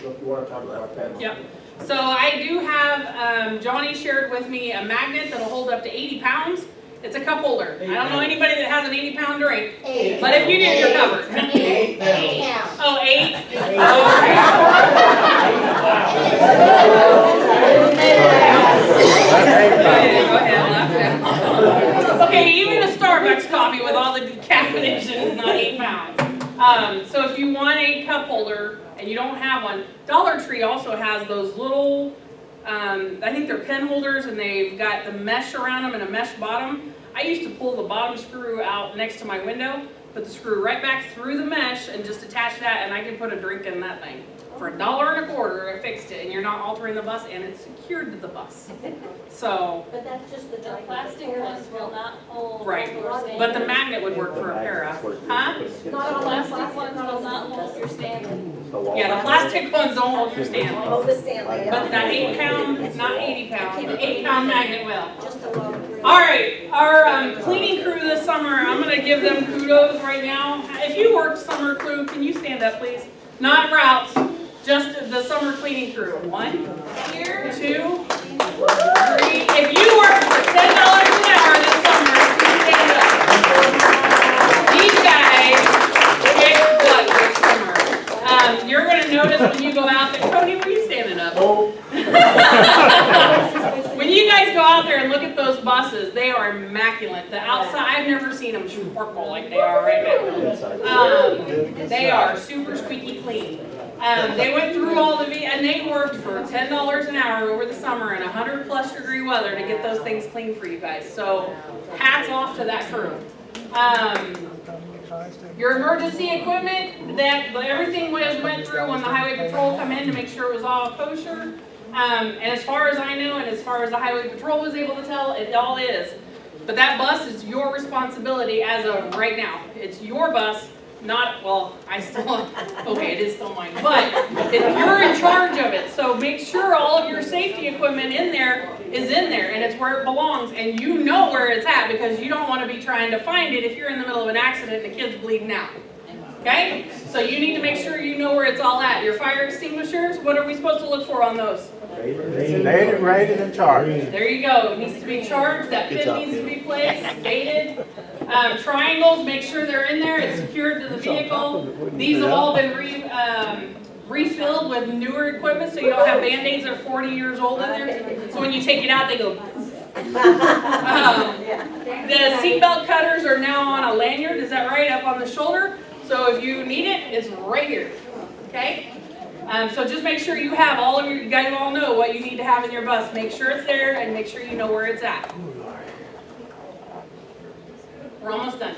if you want to talk about that. Yep. So I do have, Johnny shared with me a magnet that'll hold up to 80 pounds. It's a cup holder. I don't know anybody that has an 80-pound drink, but if you do, you're covered. 8 pounds. Oh, 8? Okay, even a Starbucks coffee with all the decaffeination is not 8 pounds. So if you want a cup holder and you don't have one, Dollar Tree also has those little, I think they're pen holders, and they've got the mesh around them and a mesh bottom. I used to pull the bottom screw out next to my window, put the screw right back through the mesh and just attach that, and I can put a drink in that thing. For $1.25, I fixed it, and you're not altering the bus, and it's secured to the bus. So, But that's just the dry Plastic ones will not hold. right, your stand. but the magnet would work for a para. Huh? Not all Plastic ones will not hold your stand. Yeah, the plastic ones don't hold your stand. Oh, the Stanley. But that 8 pound, not 80 pound, the 8 pound magnet will. Just a low. All right, our cleaning crew this summer, I'm gonna give them kudos right now. If you worked summer crew, can you stand up, please? Not routes, just the summer cleaning crew. 1, 2, 3. If you worked for $10 an hour this summer, please stand up. These guys kicked butt this summer. You're gonna notice when you go out there, Tony, were you standing up? When you guys go out there and look at those buses, they are immaculate. The outside, I've never seen them sparkle like they are right now. They are super squeaky clean. They went through all the, and they worked for $10 an hour over the summer in 100+ degree weather to get those things clean for you guys. So hats off to that crew. Your emergency equipment, that everything went through when the highway patrol come in to make sure it was all kosher. And as far as I know, and as far as the highway patrol was able to tell, it all is. But that bus is your responsibility as of right now. It's your bus, not, well, I still, okay, it is still mine, but you're in charge of it. So make sure all of your safety equipment in there is in there, and it's where it belongs, and you know where it's at, because you don't want to be trying to find it if you're in the middle of an accident and the kid's bleeding out. Okay? So you need to make sure you know where it's all at. Your fire extinguishers, what are we supposed to look for on those? Dated, rated, and charged. There you go. It needs to be charged. That pin needs to be placed, dated. Triangles, make sure they're in there. It's secured to the vehicle. These have all been refilled with newer equipment, so you don't have Band-Aids that are 40 years old in there. So when you take it out, they go. The seatbelt cutters are now on a lanyard. Is that right? Up on the shoulder. So if you need it, it's right here. Okay? So just make sure you have all of your, you guys all know what you need to have in your bus. Make sure it's there and make sure you know where it's at. We're almost done.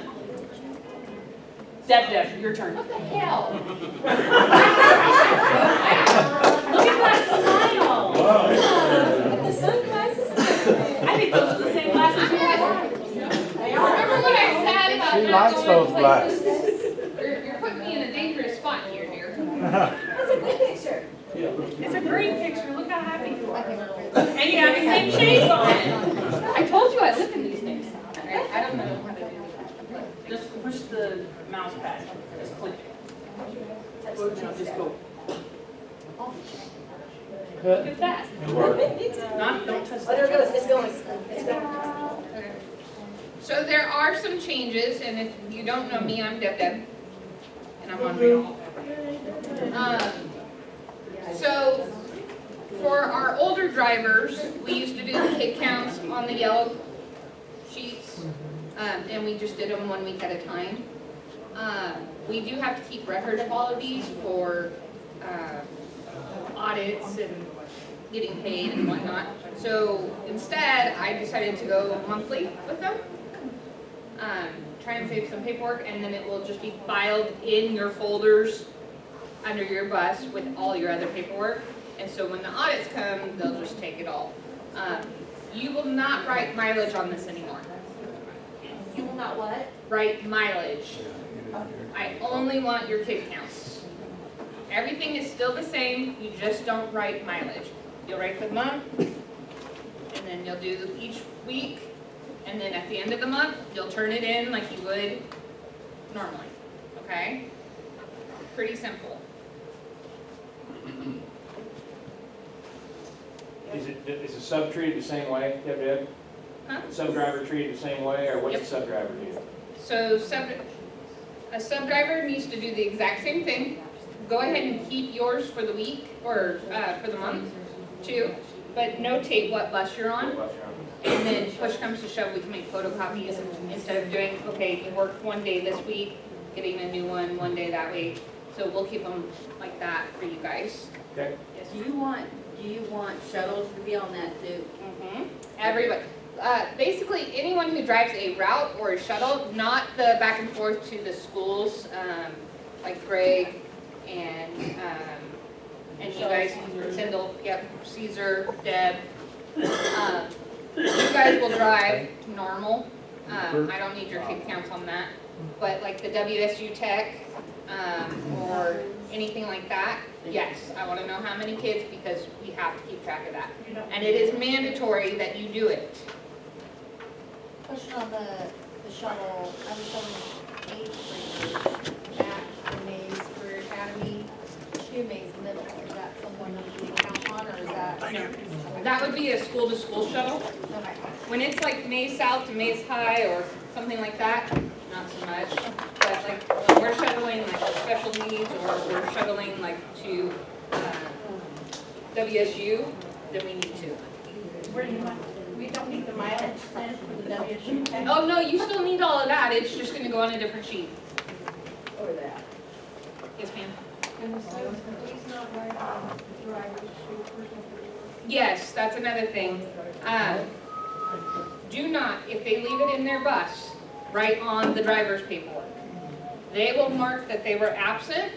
Deb, your turn. What the hell? Look at that smile. The sunglasses. I think those are the same glasses you had. Remember what I said about She not likes going those places? glasses. You're putting me in a dangerous spot here, dear. That's a good picture. It's a great picture. Look how happy you are. And you have the same shades on. I told you I live in these things. I don't know how to do that. Just push the mouse pad. Just click it. Just go. Look at that. Don't touch Oh, there it that. goes. It's going. It's going. So there are some changes, and if you don't know me, I'm Deb, and I'm on Real. So for our older drivers, we used to do the kid counts on the yellow sheets, and we just did them 1 week at a time. We do have to keep record of all of these for audits and getting paid and whatnot. So instead, I decided to go monthly with them. Try and save some paperwork, and then it will just be filed in your folders under your bus with all your other paperwork. And so when the audits come, they'll just take it all. You will not write mileage on this anymore. You will not what? Write mileage. I only want your kid counts. Everything is still the same, you just don't write mileage. You'll write the month, and then you'll do each week, and then at the end of the month, you'll turn it in like you would normally, okay? Pretty simple. is the sub treated the same way, Deb? Huh? Sub driver treated the same way, or what's Yep. the sub driver do? So a sub driver needs to do the exact same thing. Go ahead and keep yours for the week, or for the month, too, but notate what bus you're on. What bus you're on? And then push comes to shove, we can make photocopies instead of doing, okay, you worked one day this week, getting a new one day that week. So we'll keep them like that for you guys. Okay, Do you want shuttles to be on that too? Everybody, basically anyone who drives a route or a shuttle, not the back and forth to the schools, like Greg and you guys, Tyndall, yep, Caesar, Deb. You guys will drive normal. I don't need your kid counts on that. But like the WSU Tech, or anything like that, yes, I wanna know how many kids because we have to keep track of that. And it is mandatory that you do it. Question on the shuttle, I was telling eighth graders back in Mays Career Academy to Mays Middle. Is that someone you can count on, or is that? No. That would be a school-to-school shuttle. Okay. When it's like Mays South to Mays High or something like that, not so much. But like when we're shuttling like special needs or we're shuttling like to WSU, then we need to. We don't need the mileage then for the WSU tech? Oh, no, you still need all of that. It's just gonna go on a different sheet. Or that? Yes, ma'am. And the please not write on driver's shoe personal. Yes, that's another thing. Do not, if they leave it in their bus, write on the driver's paperwork. They will mark that they were absent.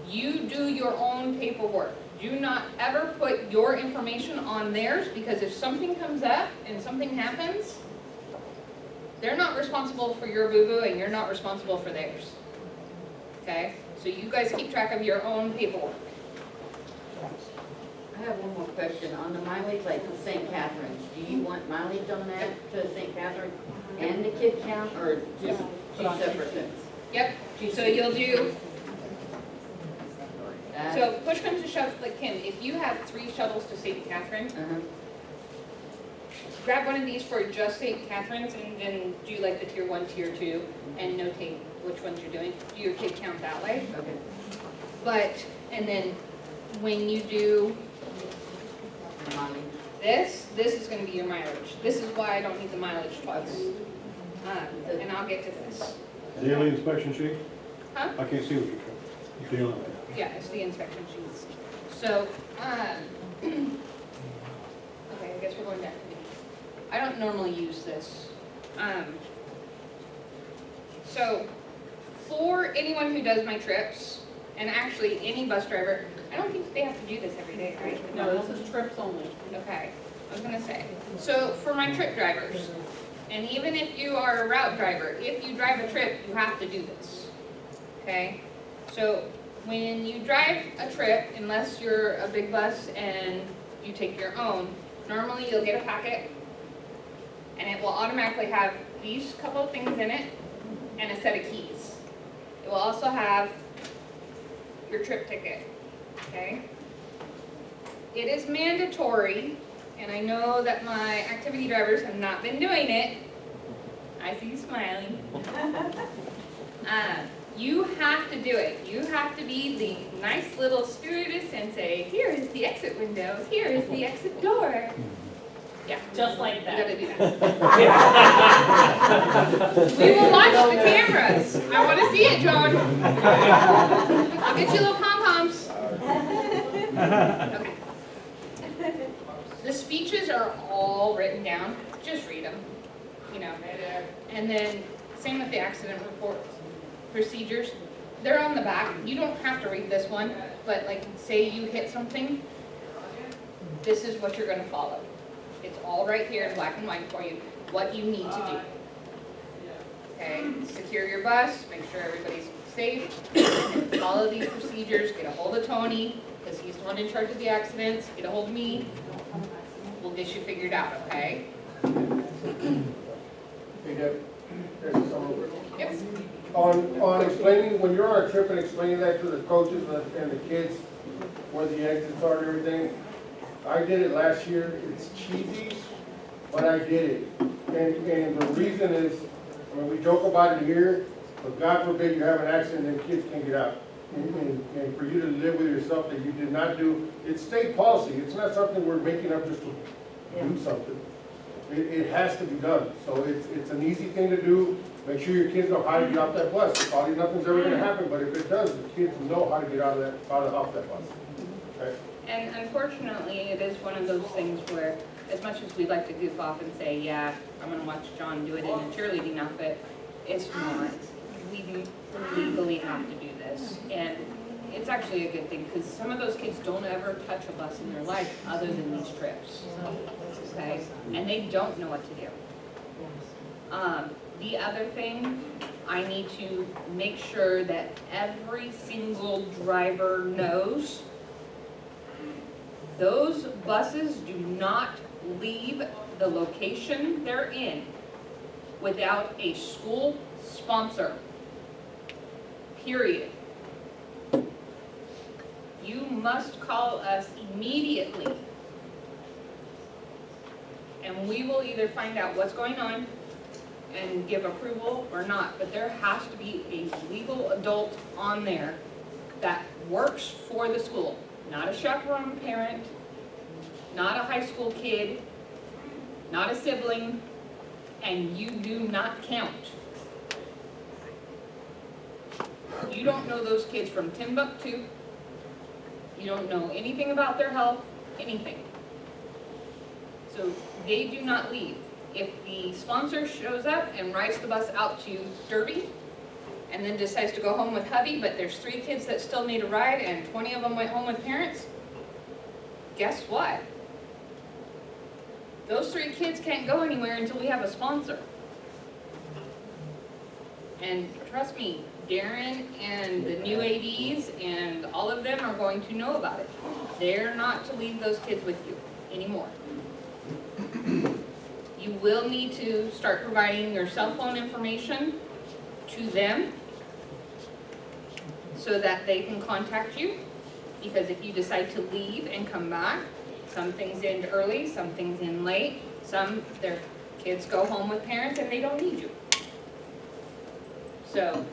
You do your own paperwork. Do not ever put your information on theirs, because if something comes up and something happens, they're not responsible for your boo-boo and you're not responsible for theirs. Okay? So you guys keep track of your own paperwork. I have one more question. On the mileage, like St. Catherine's, do you want mileage on that to St. Catherine and the kid count, or just two separate things? Yep, so you'll do, That- so push comes to shove, like Kim, if you have 3 shuttles to St. Catherine, Uh-huh. grab one of these for just St. Catherine's and then do like the tier 1, tier 2, and notate which ones you're doing. Do your kid count that way. Okay. But, and then when you do Mileage. this is gonna be your mileage. This is why I don't need the mileage twice. And I'll get to this. Daily inspection sheet? Huh? I can't see what you're showing. Daily. Yeah, it's the inspection sheets. So, okay, I guess we're going back to these. I don't normally use this. So, for anyone who does my trips, and actually any bus driver, I don't think they have to do this every day, right? No, this is trips only. Okay, I was gonna say, so for my trip drivers, and even if you are a route driver, if you drive a trip, you have to do this, okay? So when you drive a trip, unless you're a big bus and you take your own, normally you'll get a packet, and it will automatically have these couple of things in it, and a set of keys. It will also have your trip ticket, okay? It is mandatory, and I know that my activity drivers have not been doing it. I see you smiling. You have to do it. You have to be the nice little stewardess and say, here is the exit window, here is the exit door. Yeah, Just like you that. gotta do that. We will watch the cameras. I wanna see it, Joan. I'll get you little pom-poms. Okay. The speeches are all written down, just read them, you know. And then, same with the accident reports, procedures, they're on the back. You don't have to read this one, but like, say you hit something, this is what you're gonna follow. It's all right here in black and white for you, what you need to do. Okay, secure your bus, make sure everybody's safe, and follow these procedures, get a hold of Tony, because he's the one in charge of the accidents, get a hold of me, we'll get you figured out, okay? Hey, Deb, there's some over. Yep. On explaining, when you're on a trip and explaining that to the coaches and the kids, where the exits are and everything, I did it last year, it's cheesy, but I did it. And the reason is, I mean, we joke about it here, but God forbid you have an accident and kids can't get out. And for you to live with yourself that you did not do, it's state policy, it's not something we're making up just to do something. It has to be done, so it's an easy thing to do. Make sure your kids know how to get off that bus. Probably nothing's ever gonna happen, but if it does, the kids know how to get off that bus. Okay? And unfortunately, it is one of those things where, as much as we'd like to goof off and say, yeah, I'm gonna watch John do it in a cheerleading outfit, it's not. We legally have to do this. And it's actually a good thing, because some of those kids don't ever touch a bus in their life other than these trips. Okay? And they don't know what to do. The other thing, I need to make sure that every single driver knows those buses do not leave the location they're in without a school sponsor. Period. You must call us immediately. And we will either find out what's going on and give approval or not, but there has to be a legal adult on there that works for the school. Not a chaperone parent, not a high school kid, not a sibling, and you do not count. You don't know those kids from Timbuktu. You don't know anything about their health, anything. So they do not leave. If the sponsor shows up and rides the bus out to Derby and then decides to go home with hubby, but there's 3 kids that still need a ride and 20 of them went home with parents, guess what? Those 3 kids can't go anywhere until we have a sponsor. And trust me, Darren and the new ADs and all of them are going to know about it. They're not to leave those kids with you anymore. You will need to start providing your cell phone information to them so that they can contact you. Because if you decide to leave and come back, some things end early, some things end late, some their kids go home with parents and they don't need you. So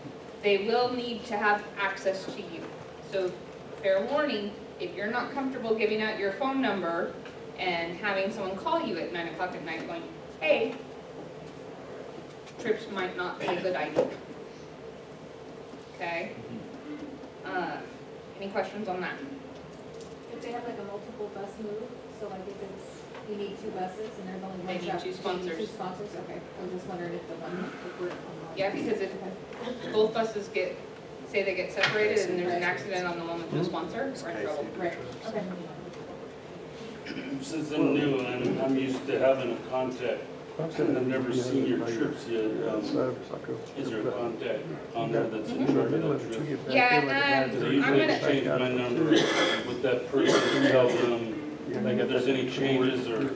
they will need to have access to you. So fair warning, if you're not comfortable giving out your phone number and having someone call you at 9 o'clock at night going, hey, trips might not be a good idea. Okay? Any questions on that? If they have like a multiple bus move, so like if it's, you need 2 buses and there's only They one need shop. 2 sponsors. 2 sponsors, okay. I was just wondering if the one, if we're. Yeah, because if both buses say they get separated and there's an accident on the one with no sponsor, we're in trouble. Right, okay. Since I'm new, I'm used to having a contact, and I've never seen your trips yet. Is there a contact on there that's in charge of that trip? Yeah, Because I I'm usually gonna, change my number with that person, tell them, like, if there's any changes or,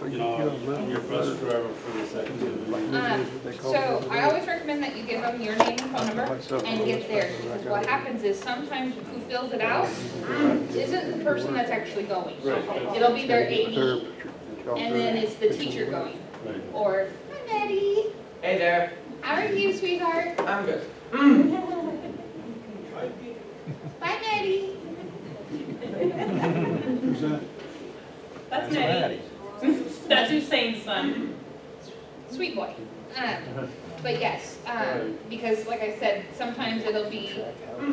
you know, I'm your bus driver for this activity. so I always recommend that you give them your name and phone number and get theirs, because what happens is sometimes who fills it out isn't the person that's actually going. It'll be their AD, and then it's the teacher going. Right. Or, hi Betty, Hey there, how are you, sweetheart? I'm good. Bye Betty. Who's that? That's Nettie. That's Hussein's son. Sweet boy. But yes, because like I said, sometimes it'll be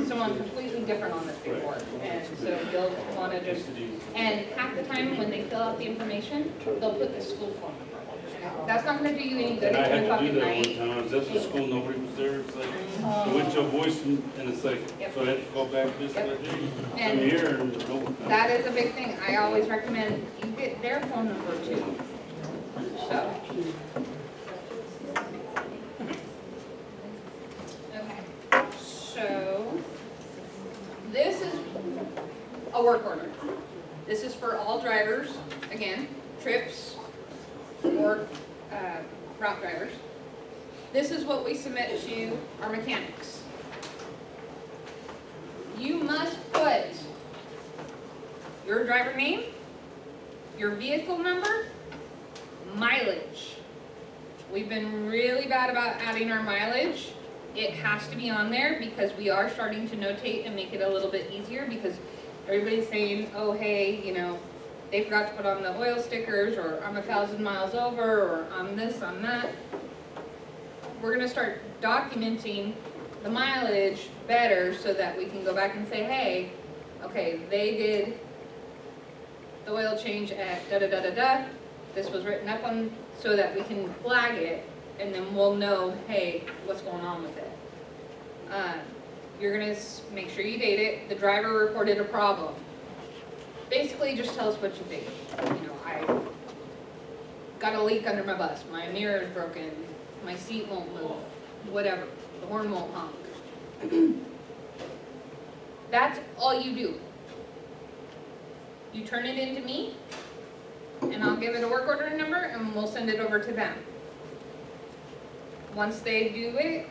someone completely different on this paperwork. And so you'll want to just, and half the time when they fill out the information, they'll put the school phone number. That's not going to do you any good And I at 10 had o'clock to at do that one night. time, I was at the school, nobody was there, it's like, I went to a voice and it's like, so I had to call back just like, hey, I'm And here, and no. that is a big thing. I always recommend you get their phone number too. So. Okay, so this is a work order. This is for all drivers, again, trips or route drivers. This is what we submit to our mechanics. You must put your driver name, your vehicle number, mileage. We've been really bad about adding our mileage. It has to be on there because we are starting to notate and make it a little bit easier because everybody's saying, oh, hey, you know, they forgot to put on the oil stickers, or I'm 1,000 miles over, or I'm this, I'm that. We're gonna start documenting the mileage better so that we can go back and say, hey, okay, they did the oil change at da-da-da-da-da. This was written up on, so that we can flag it, and then we'll know, hey, what's going on with it. You're gonna make sure you date it. The driver reported a problem. Basically, just tell us what you did. You know, I got a leak under my bus, my mirror is broken, my seat won't move, whatever, the horn won't honk. That's all you do. You turn it into me, and I'll give it a work order number, and we'll send it over to them. Once they do it,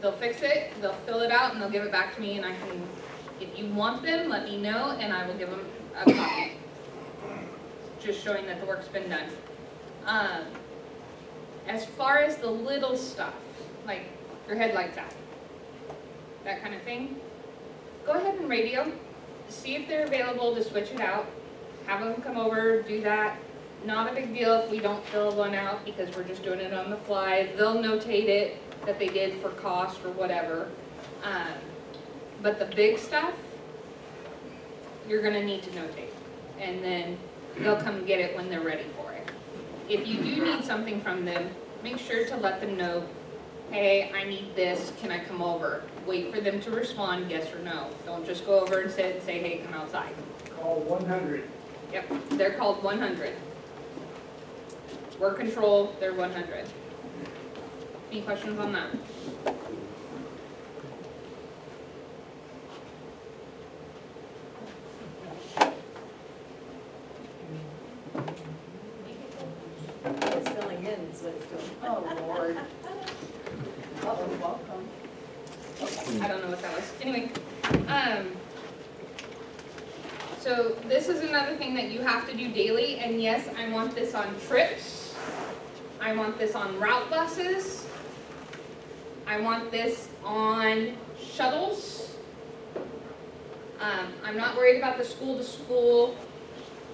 they'll fix it, they'll fill it out, and they'll give it back to me, and I can, if you want them, let me know, and I will give them a copy. Just showing that the work's been done. As far as the little stuff, like your headlights out, that kind of thing, go ahead and radio, see if they're available to switch it out, have them come over, do that. Not a big deal if we don't fill one out because we're just doing it on the fly. They'll notate it that they did for cost or whatever. But the big stuff, you're gonna need to notate. And then they'll come get it when they're ready for it. If you do need something from them, make sure to let them know, hey, I need this, can I come over? Wait for them to respond, yes or no. Don't just go over and say, hey, come outside. Call 100. Yep, they're called 100. Work control, they're 100. Any questions on that? It's filling in, so it's doing. Oh, Lord. Uh-oh, welcome. I don't know what that was. Anyway, so this is another thing that you have to do daily, and yes, I want this on trips. I want this on route buses. I want this on shuttles. I'm not worried about the school to school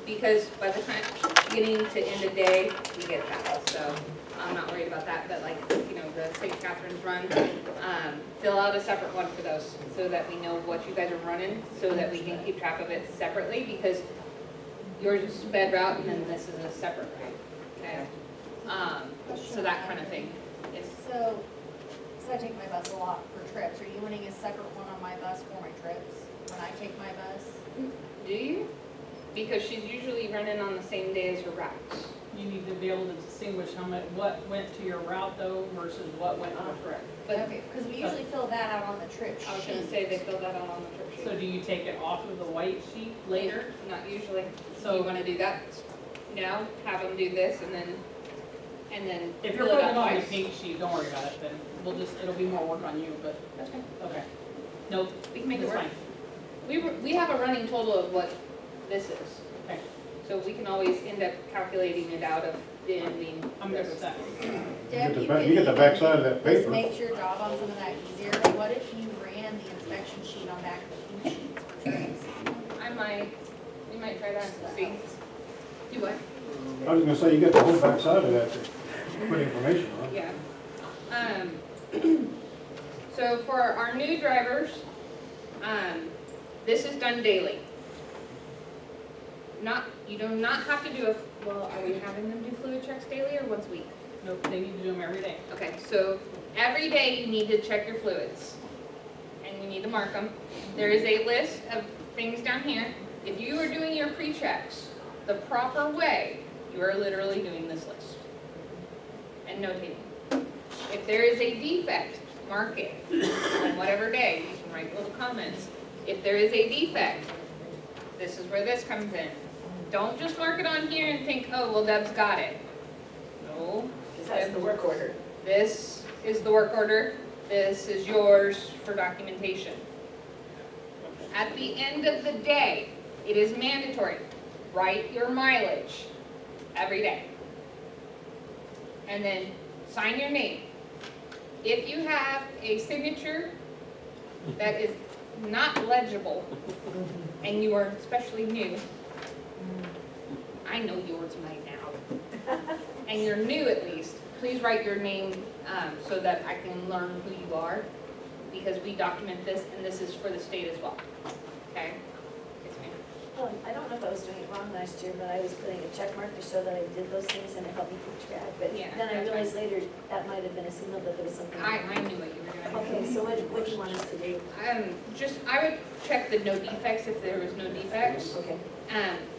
because by the time getting to end of day, we get that. So I'm not worried about that, but like, you know, the St. Catherine's run, fill out a separate one for those so that we know what you guys are running so that we can keep track of it separately because yours is sped route and then this is a separate route. Okay? So that kind of thing. Yes. So I take my bus a lot for trips. Are you wanting a separate one on my bus for my trips when I take my bus? Do you? Because she's usually running on the same day as her routes. You need to be able to distinguish how much, what went to your route though versus what went on a trip. But Okay, because we usually fill that out on the trip I was gonna sheet. say they fill that out on the trip sheet. So do you take it off of the white sheet later? Not usually. So So you wanna do that now, have them do this and then if you're fill putting out it on the twice. pink sheet, don't worry about it, then we'll just, it'll be more work on you, but, That's fine. okay. Nope, We can make it it's work. fine. We have a running total of what this is. Okay. So we can always end up calculating it out of the ending. I'm good with that. Deb, You you get could you get the even- backside of that This paper. makes your job on some of that easier. What if you ran the inspection sheet on back of the pink sheets for trips? We might try that and see. Do what? I was gonna say, you get the whole backside of that to put information on. Yeah. So for our new drivers, this is done daily. You do not have to do well, are we having them do fluid checks daily or once a week? Nope, they need to do them every day. Okay, so every day you need to check your fluids. And you need to mark them. There is a list of things down here. If you are doing your pre-checks the proper way, you are literally doing this list. And notating. If there is a defect, mark it on whatever day. You can write little comments. If there is a defect, this is where this comes in. Don't just mark it on here and think, oh, well, Deb's got it. No. That's the work order. This is the work order. This is yours for documentation. At the end of the day, it is mandatory. write your mileage every day. And then sign your name. If you have a signature that is not legible, and you are especially new, I know yours right now, and you're new at least, please write your name so that I can learn who you are, because we document this, and this is for the state as well, okay? Yes, ma'am. I don't know if I was doing it wrong last year, but I was putting a check mark to show that I did those things and it helped me keep track. But Yeah, then I that's realized later that might have been a signal that there was something. I knew what you were doing. Okay, so what do you want us to do? I would check the no defects if there was no defects, Okay,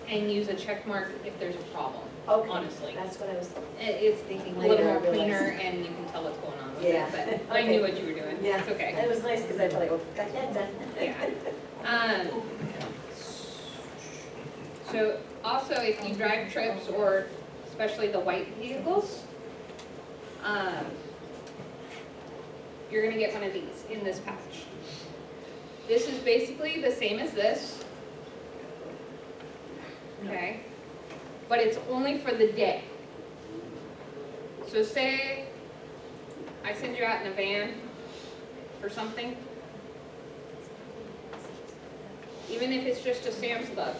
and use a check mark if there's a problem, okay. honestly. That's what I was It's thinking a little later. I more cleaner realized. and you can tell what's going on with Yeah. it, but I knew what you were doing, Yeah. it's okay. It was nice because I felt like, oh, got that done. Yeah. So also, if you drive trips or especially the white vehicles, you're gonna get one of these in this pouch. This is basically the same as this. Okay? But it's only for the day. So say I send you out in a van or something, even if it's just a Sam's Club,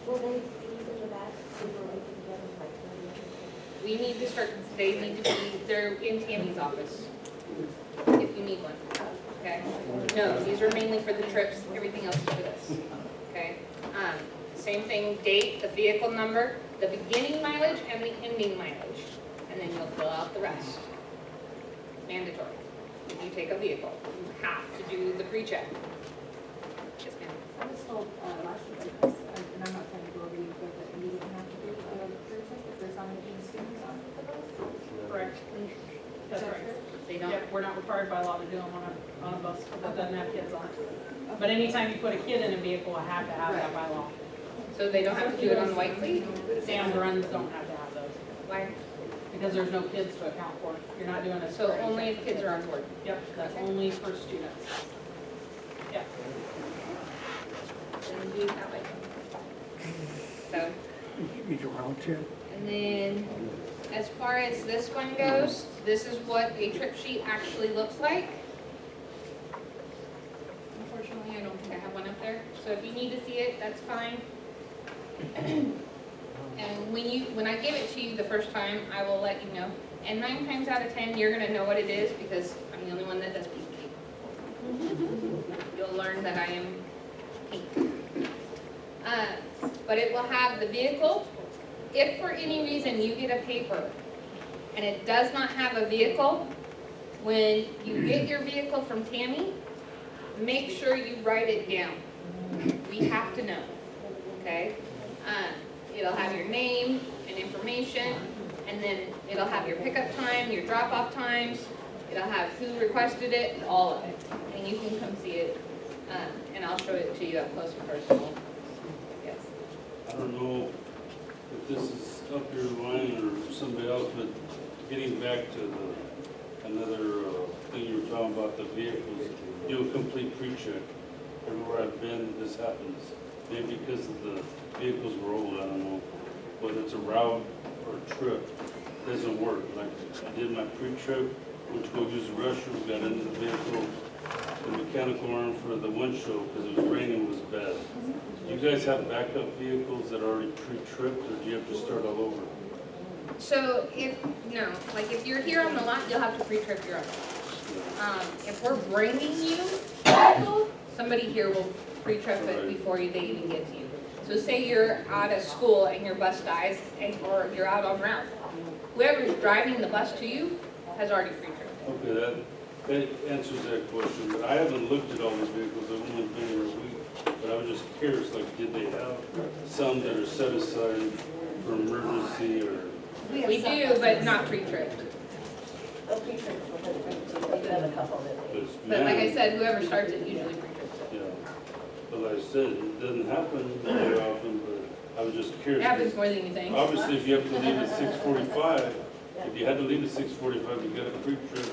Will they be for that? Before we can get them like? we need to start, they need to be, they're in Tammy's office, if you need one, okay? No, these are mainly for the trips, everything else is for this, okay? Same thing, date, the vehicle number, the beginning mileage and the ending mileage, and then you'll fill out the rest. Mandatory. If you take a vehicle, you have to do the pre-check. Yes, ma'am. I was told last year, and I'm not trying to go over you, but that you didn't have to do a career check if there's not any students on the bus. Correct. That's right. They don't, Yeah, we're not required by law to do them on a bus that doesn't have kids on it. But anytime you put a kid in a vehicle, I have to have that by law. so they don't have to do it on the white fleet? Sam runs don't have to have those, Why? because there's no kids to account for. You're not doing it. So only if kids are on board. Yep, that's only for students. Yeah. Then do it that way. So, Eat around here. and then, as far as this one goes, this is what a trip sheet actually looks like. Unfortunately, I don't think I have one up there, so if you need to see it, that's fine. And when I give it to you the first time, I will let you know. And 9 times out of 10, you're gonna know what it is, because I'm the only one that does pink. You'll learn that I am pink. But it will have the vehicle. If for any reason you get a paper and it does not have a vehicle, when you get your vehicle from Tammy, make sure you write it down. We have to know, okay? It'll have your name and information, and then it'll have your pickup time, your drop-off times, it'll have who requested it, all of it. And you can come see it, and I'll show it to you up close and personal. Yes. I don't know if this is up your line or somebody else, but getting back to another thing you were talking about, the vehicles, do a complete pre-check. Everywhere I've been, this happens. Maybe because of the vehicles were old, I don't know. Whether it's a route or a trip, it doesn't work. Like I did my pre-trip, went to go use the restroom, got into the vehicle, the mechanical arm for the windshield because it was raining was bad. Do you guys have backup vehicles that are already pre-tripped, or do you have to start all over? So if you're here on the lot, you'll have to pre-trip your own. If we're bringing you vehicle, somebody here will pre-trip it before they even get to you. So say you're out of school and your bus dies, or you're out on route. Whoever's driving the bus to you has already pre-tripped. Okay, that answers that question, but I haven't looked at all the vehicles, I've only been here a week, but I was just curious, like, did they have some that are set aside for emergency, or? We do, but not pre-tripped. Oh, pre-trip, we'll put it right to you. We do have a couple that they. But like I said, whoever starts it usually pre-trips it. Yeah, but like I said, it doesn't happen very often, but I was just It curious. happens more than you think. Obviously, if you have to leave at 6:45, if you had to leave at 6:45, you got a pre-trip.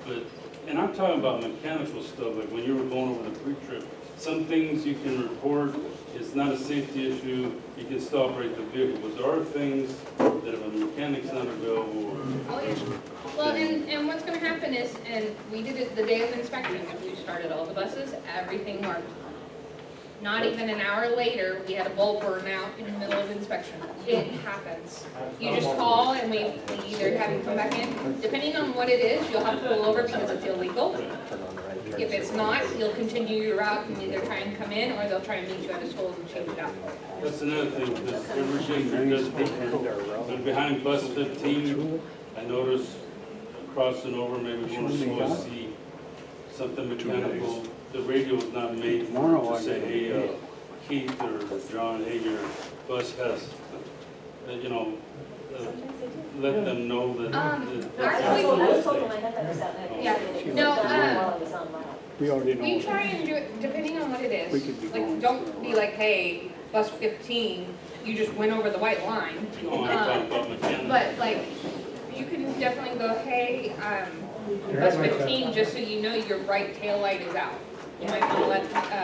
But, and I'm talking about mechanical stuff, like when you were going over the pre-trip, some things you can report is it's not a safety issue, you can still operate the vehicle, but there are things that if a mechanic's not available or Oh, yeah. Well, and what's gonna happen is, and we did it the day of inspection, we started all the buses, everything worked. Not even an hour later, we had a bulb burn out in the middle of inspection. It happens. You just call and we either have you come back in, depending on what it is, you'll have to pull over because it's illegal. If it's not, you'll continue your route and either try and come in or they'll try and meet you at the schools and change it out. That's another thing, because every gate does different. But behind bus 15, I noticed crossing over, maybe going slow, see something mechanical. The radio is not made for to say, hey, Keith or John, hey, your bus has, you know, let them know that. Yeah, no, We already know. we try and do it depending on what it is. Like, don't be like, hey, bus 15, you just went over the white line. Oh, I'm talking about mechanical. But like, you can definitely go, hey, bus 15, just so you know your right tail light is out. You might want to let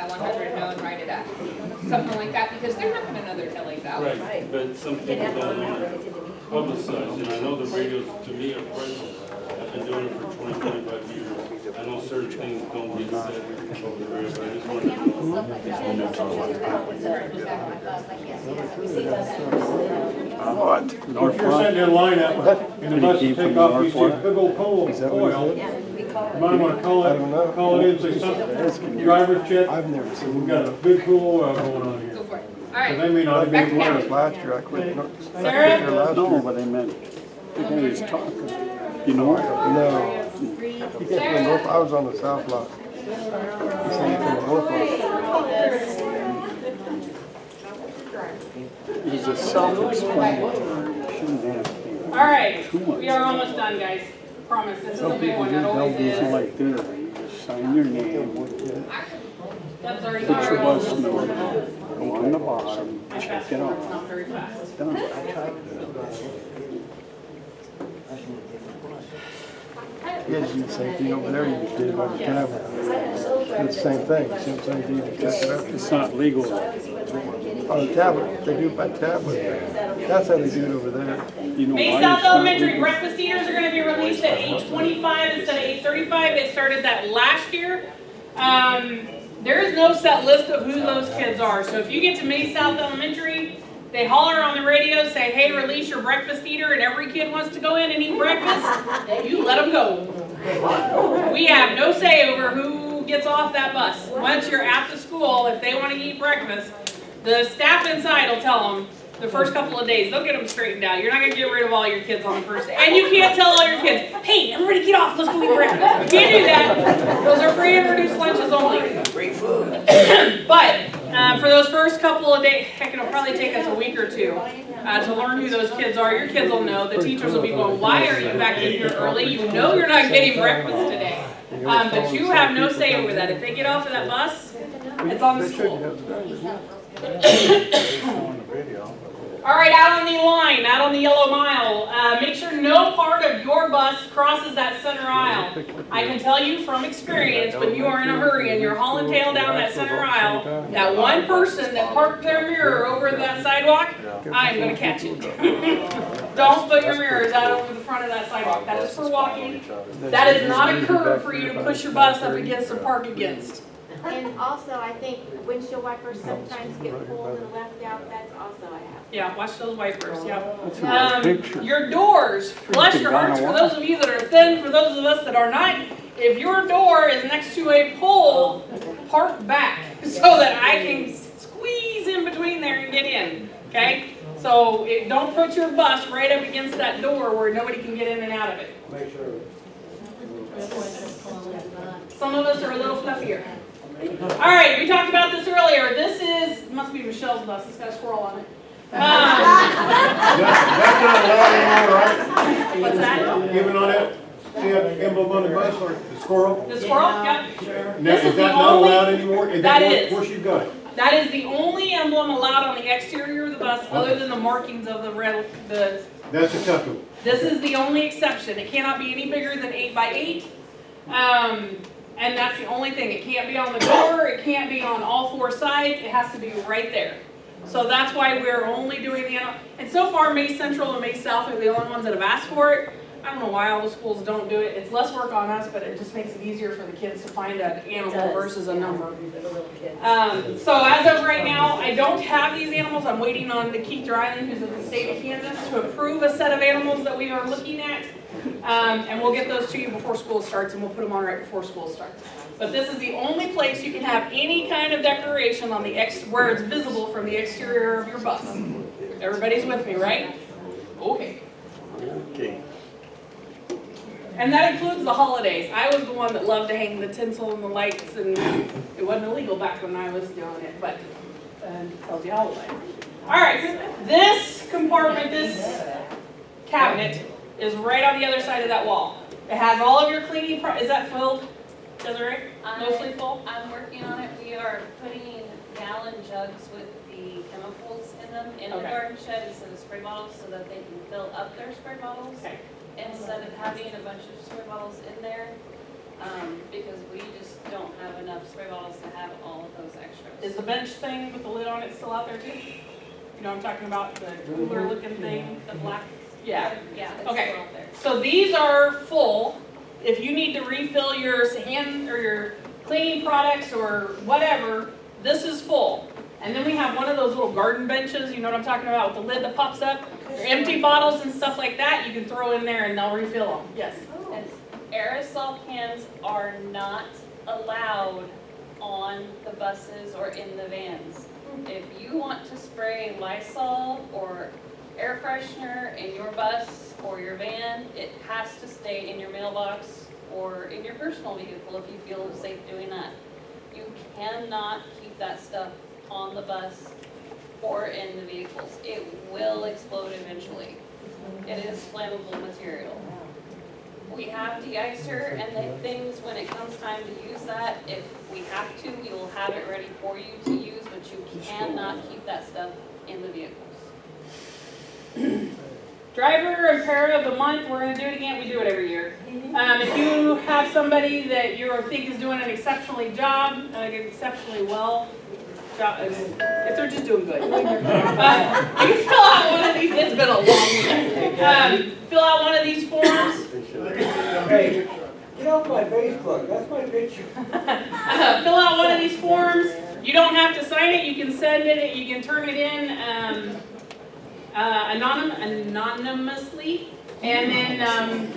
100 know and write it up. Something like that, because they're not gonna know their tail light's out. Right, but some people don't want to publicize, and I know the radios, to me, are precious. I've been doing it for 20, 25 years. I know certain things don't get said over the radio, but I just wanted to. If you're sitting in line up and the bus will take off, you see a big old pole of oil. You might want to call it in, say something, driver's check. I've never seen. We've got a big pool of oil going on here. Go for it. All So right. they may not Back even to want county. Last year, I quit. Sarah? No, but I meant, the guy was talking. You know? No. He came from the north, I was on the south lot. He said he from the north lot. He's a self-explanatory. Shouldn't have to be. All right, we are almost done, guys. Promise, this is a Some big people one, do it always buildings is. like this, you just sign your name, That's already put your gone. bus number, go on the bottom, My check fast it forward's out. not very fast. Done. Yeah, it's the same thing over there, you just did it on the tablet. It's the same thing, same thing, you just check it out. It's not legal. On the tablet, they do it by tablet. That's how they do it over there. You know Bay why South it's not Elementary legal? breakfast eaters are gonna be released at 8:25 instead of 8:35. They started that last year. There is no set list of who those kids are. So if you get to May South Elementary, they holler on the radio, say, hey, release your breakfast eater, and every kid wants to go in and eat breakfast, you let them go. We have no say over who gets off that bus. Once you're at the school, if they want to eat breakfast, the staff inside will tell them the first couple of days. They'll get them straightened out. You're not going to get rid of all your kids on the first day. And you can't tell all your kids, hey, everybody get off, let's go eat breakfast. You can't do that. Those are free and reduced lunches only. Free food. But for those first couple of days, heck, it'll probably take us a week or two to learn who those kids are. Your kids will know. The teachers will be going, why are you back in here early? You know you're not getting breakfast today. But you have no say over that. If they get off of that bus, it's on the school. All right, out on the line, out on the yellow mile, make sure no part of your bus crosses that center aisle. I can tell you from experience, when you are in a hurry and you're hauling tail down that center aisle, that one person that parked their mirror over that sidewalk, I'm gonna catch it. Don't put your mirrors out over the front of that sidewalk. That is for walking. That is not a curb for you to push your bus up against or park against. And also, I think windshield wipers sometimes get pulled and left out, that's also a hazard. Yeah, watch those wipers, yeah. That's a nice picture. Your doors, bless your hearts, for those of you that are thin, for those of us that are not, if your door is next to a pole, park back so that I can squeeze in between there and get in, okay? So don't put your bus right up against that door where nobody can get in and out of it. Make sure. Some of us are a little fluffier. All right, we talked about this earlier. This is, must be Michelle's bus, it's got a squirrel on it. That's not allowed anymore, right? What's that? Even on it, see that emblem on the bus, or the squirrel? The squirrel? Yep. Now, This is is the that not only- allowed anymore? That is. Where she got it? That is the only emblem allowed on the exterior of the bus, other than the markings of the red, That's acceptable. this is the only exception. It cannot be any bigger than 8 by 8. And that's the only thing. It can't be on the door, it can't be on all four sides, it has to be right there. So that's why we're only doing the animal. And so far, Mace Central and Mace South are the only ones that have asked for it. I don't know why all the schools don't do it. It's less work on us, but it just makes it easier for the kids to find an animal versus a number. So as of right now, I don't have these animals. I'm waiting on the Keith Dryland, who's in the state of Kansas, to approve a set of animals that we are looking at. And we'll get those to you before school starts, and we'll put them on right before school starts. But this is the only place you can have any kind of decoration on the where it's visible from the exterior of your bus. Everybody's with me, right? Okay. Okay. And that includes the holidays. I was the one that loved to hang the tinsel and the lights, and it wasn't illegal back when I was doing it, but it tells you how old I am. All right, this compartment, this cabinet, is right on the other side of that wall. It has all of your cleaning, is that filled, Desiree? Mostly full? I'm working on it. We are putting gallon jugs with the chemicals in them in the Okay. garden shed instead of spray bottles so that they can fill up their spray bottles. Okay. Instead of having a bunch of spray bottles in there, because we just don't have enough spray bottles to have all of those extras. Is the bench thing with the lid on it still out there too? You know what I'm talking about, the cooler looking thing, the black? Yeah. Yeah, it's Okay. still up there. So these are full. If you need to refill your hand or your cleaning products or whatever, this is full. And then we have one of those little garden benches, you know what I'm talking about, with the lid that pops up. Your empty bottles and stuff like that, you can throw in there and they'll refill them. Yes. And aerosol cans are not allowed on the buses or in the vans. If you want to spray Lysol or air freshener in your bus or your van, it has to stay in your mailbox or in your personal vehicle if you feel safe doing that. You cannot keep that stuff on the bus or in the vehicles. It will explode eventually. It is flammable material. We have de-icer and the things when it comes time to use that, if we have to, we will have it ready for you to use, but you cannot keep that stuff in the vehicles. Driver and para of the month, we're gonna do it again, we do it every year. If you have somebody that you think is doing an exceptionally exceptionally well, if they're just doing good. You can fill out one of these, it's been a long week. Fill out one of these forms. Hey, get off my Facebook, that's my picture. Fill out one of these forms. You don't have to sign it, you can send it, you can turn it in anonymously. And then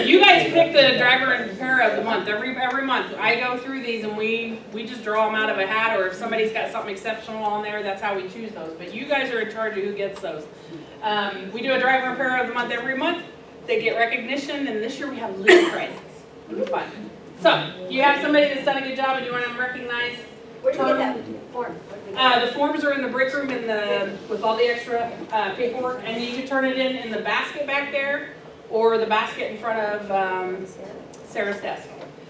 you guys pick the driver and para of the month every month. I go through these and we just draw them out of a hat, or if somebody's got something exceptional on there, that's how we choose those. But you guys are in charge of who gets those. We do a driver and para of the month every month. They get recognition, and this year we have little prizes. It'll be fun. So you have somebody that's done a good job and you want them recognized. Where do you get that form? The forms are in the brick room with all the extra paperwork, and you can turn it in the basket back there, or the basket in front of Sarah's desk.